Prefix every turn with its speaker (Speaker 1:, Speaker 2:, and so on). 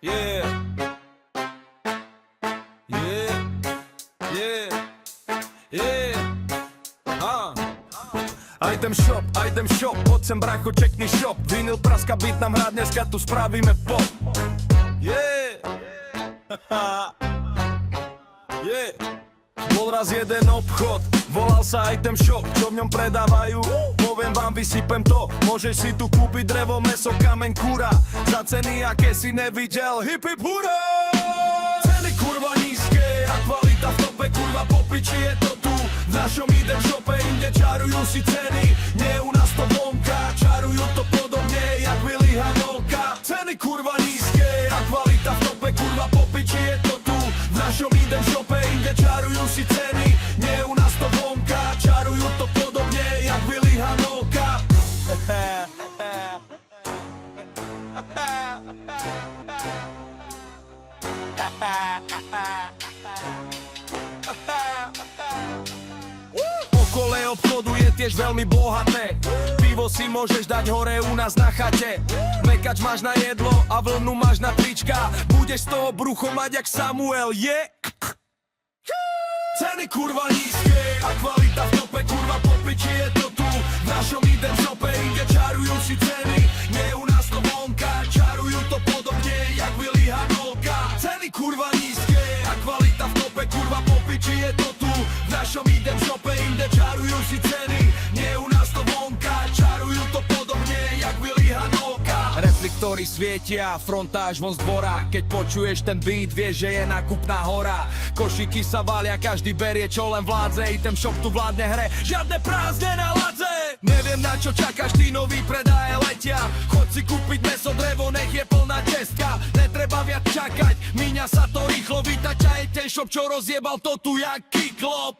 Speaker 1: Yeah. Yeah. Yeah. Yeah. Item shop, poď sem bracho, čekni shop. Vinyl praska, beat nám hrá, dneska tu spravíme pop. Yeah. Yeah. Bol raz jeden obchod, volal sa Item Shop, čo v ňom predávajú? Poviem vám, vysypem to, môžeš si tu kúpiť drevo, meso, kameň, kúra. Za ceny, aké si nevidel, hip hip hurá! Ceny kurva nízke a kvalita v tope, kurva po piči je to tu. V našom Item Shope inde čarujú si ceny, nie u nás to vonka, čarujú to podobne, jak Willy Hanolka. Ceny kurva nízke a kvalita v tope, kurva po piči je to tu. V našom Item Shope inde čarujú si ceny, nie u nás to vonka, čarujú to podobne, jak Willy Hanolka. Okolo obchodu je tiež veľmi bohaté, pivo si môžeš dať hore u nás na chate. Mekač máš na jedlo a vlnu máš na trička, budeš z toho brucho mať jak Samuel, je? Ceny kurva nízke a kvalita v tope, kurva po piči je to tu. V našom Item Shope inde čarujú si ceny, nie u nás to vonka, čarujú to podobne, jak Willy Hanolka. Ceny kurva nízke a kvalita v tope, kurva po piči je to tu. V našom Item Shope inde čarujú si ceny, nie u nás to vonka, čarujú to podobne, jak Willy Hanolka. Reflektory svietia, frontáž von z dvora, keď počuješ ten beat, vieš, že je nákupná hora. Košíky sa valia, každý berie, čo len vládze, Item Shop tu vládne hre, žiadne prázdne na ladze. Neviem, na čo čakáš, tí noví predaje letia, choď si kúpiť meso, drevo, nech je plná čestka. Netreba viac čakať, míňa sa to rýchlo, vítaťa Item Shop, čo rozjebal to tu jak kiklop.